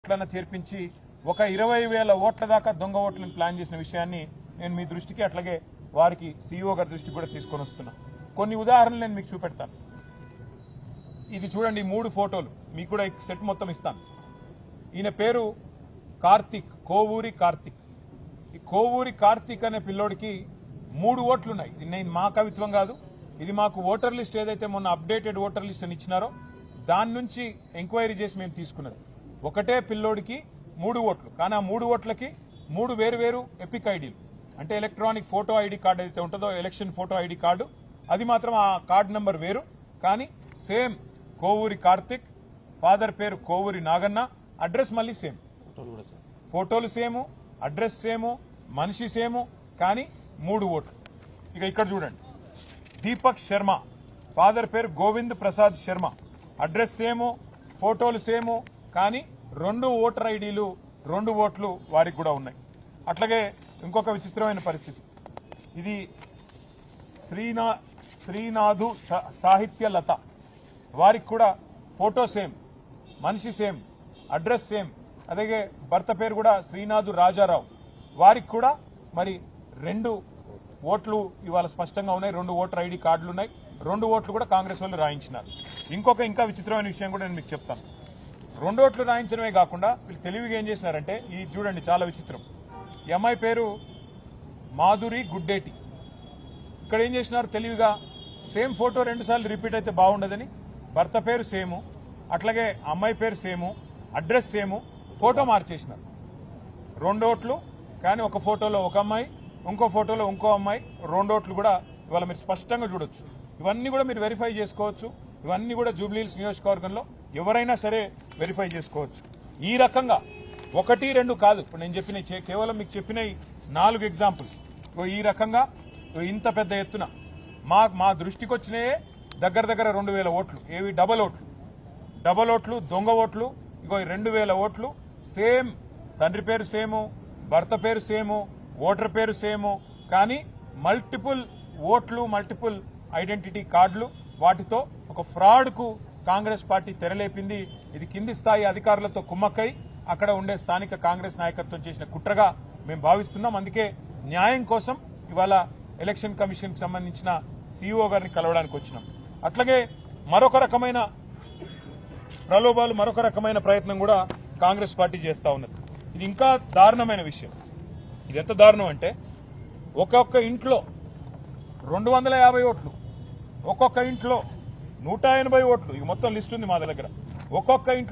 ఎట్లన్నా చేర్పించి ఒక 20,000 ఓట్ల దాకా దొంగ ఓట్లను ప్లాన్ చేసిన విషయాన్ని నేను మీ దృష్టికి అట్లాగే వారికి సీఈఓ గారి దృష్టికి కూడా తీసుకొని వస్తున్నా. కొన్ని ఉదాహరణలు నేను మీకు చూపెడతాను. ఇది చూడండి, 3 ఫోటోలు మీకు కూడా సెట్ మొత్తం ఇస్తాను. ఈయన పేరు కార్తిక్, కోవూరి కార్తిక్. ఈ కోవూరి కార్తిక్ అనే పిల్లోడికి 3 ఓట్లున్నాయి. ఇది నేను మా కవిత్వం కాదు, ఇది మాకు ఓటర్ లిస్ట్ ఏదైతే మొన్న అప్డేటెడ్ ఓటర్ లిస్ట్ అని ఇచ్చినారో దాని నుంచి ఎంక్వైరీ చేసి మేము తీసుకున్నది. ఒకటే పిల్లోడికి 3 ఓట్లు, కానీ ఆ 3 ఓట్లకి 3 వేరు ఎపిక్ ఐడీలు. అంటే ఎలక్ట్రానిక్ ఫోటో ఐడి కార్డు ఏదైతే ఉంటుందో, ఎలక్షన్ ఫోటో ఐడి కార్డు, అది మాత్రం ఆ కార్డు నంబర్ వేరు, కానీ సేమ్ కోవూరి కార్తిక్, ఫాదర్ పేరు కోవూరి నాగన్న, అడ్రస్ మళ్ళీ సేమ్, ఫోటోలు సేము, అడ్రస్ సేము, మనిషి సేము, కానీ 3 ఓట్లు. ఇక ఇక్కడ చూడండి, దీపక్ శర్మ, ఫాదర్ పేరు గోవింద్ ప్రసాద్ శర్మ, అడ్రస్ సేము, ఫోటోలు సేము, కానీ 2 ఓటర్ ఐడీలు, 2 ఓట్లు వారికి కూడా ఉన్నాయి. అట్లాగే ఇంకొక విచిత్రమైన పరిస్థితి, ఇది శ్రీనాథు సాహిత్య లత, వారికి కూడా ఫోటో సేమ్, మనిషి సేమ్, అడ్రస్ సేమ్, అలాగే భర్త పేరు కూడా శ్రీనాథు రాజారావు, వారికి కూడా మరి 2 ఓట్లు ఇవాళ స్పష్టంగా ఉన్నాయి, 2 ఓటర్ ఐడి కార్డులు ఉన్నాయి, 2 ఓట్లు కూడా కాంగ్రెస్ వాళ్ళు రాయించినారు. ఇంకా విచిత్రమైన విషయం కూడా నేను మీకు చెప్తాను. 2 ఓట్లు రాయించడమే కాకుండా వీళ్ళు తెలివిగా ఏం చేసినారంటే, ఈ చూడండి చాలా విచిత్రం, ఈ అమ్మాయి పేరు మాధురి గుడ్డేటి. ఇక్కడ ఏం చేసినారు తెలివిగా, సేమ్ ఫోటో 2 సార్లు రిపీట్ అయితే బాగుండదని భర్త పేరు సేము, అట్లాగే అమ్మాయి పేరు సేము, అడ్రస్ సేము, ఫోటో మార్చేసినారు. 2 ఓట్లు, కానీ ఒక ఫోటోలో ఒక అమ్మాయి, ఇంకో ఫోటోలో ఇంకో అమ్మాయి, 2 ఓట్లు కూడా ఇవాళ మీరు స్పష్టంగా చూడొచ్చు. ఇవన్నీ కూడా మీరు వెరిఫై చేసుకోవచ్చు. ఇవన్నీ కూడా జూబ్లీహిల్స్ నియోజకవర్గంలో ఎవరైనా సరే వెరిఫై చేసుకోవచ్చు. ఈ రకంగా 1, 2 కాదు, ఇప్పుడు నేను చెప్పిన కేవలం మీకు చెప్పిన 4 ఎగ్జాంపుల్స్. ఈ రకంగా ఇంత పెద్ద ఎత్తున మా దృష్టికి వచ్చినాయే దగ్గర 2,000 ఓట్లు. ఏవి డబల్ ఓట్లు, దొంగ ఓట్లు. ఇగో 2,000 ఓట్లు సేమ్, తండ్రి పేరు సేము, భర్త పేరు సేము, ఓటర్ పేరు సేము, కానీ మల్టిపుల్ ఓట్లు, మల్టిపుల్ ఐడెంటిటీ కార్డులు. వాటితో ఒక ఫ్రాడ్ కు కాంగ్రెస్ పార్టీ తెరలేపింది. ఇది కింది స్థాయి అధికారులతో కుమ్మక్కై అక్కడ ఉండే స్థానిక కాంగ్రెస్ నాయకత్వం చేసిన కుట్రగా మేము భావిస్తున్నాం. అందుకే న్యాయం కోసం ఇవాళ ఎలక్షన్ కమిషన్ కి సంబంధించిన సీఈఓ గారిని కలవడానికి వచ్చినాం. అట్లాగే మరొక రకమైన ప్రలోభాలు, మరొక రకమైన ప్రయత్నం కూడా కాంగ్రెస్ పార్టీ చేస్తా ఉన్నది. ఇది ఇంకా దారుణమైన విషయం. ఇది ఎంత దారుణం అంటే, ఒక్కొక్క ఇంట్లో 250 ఓట్లు, ఒక్కొక్క ఇంట్లో 180 ఓట్లు. ఇక మొత్తం లిస్ట్ ఉంది మా దగ్గర. ఒక్కొక్క ఇంట్లో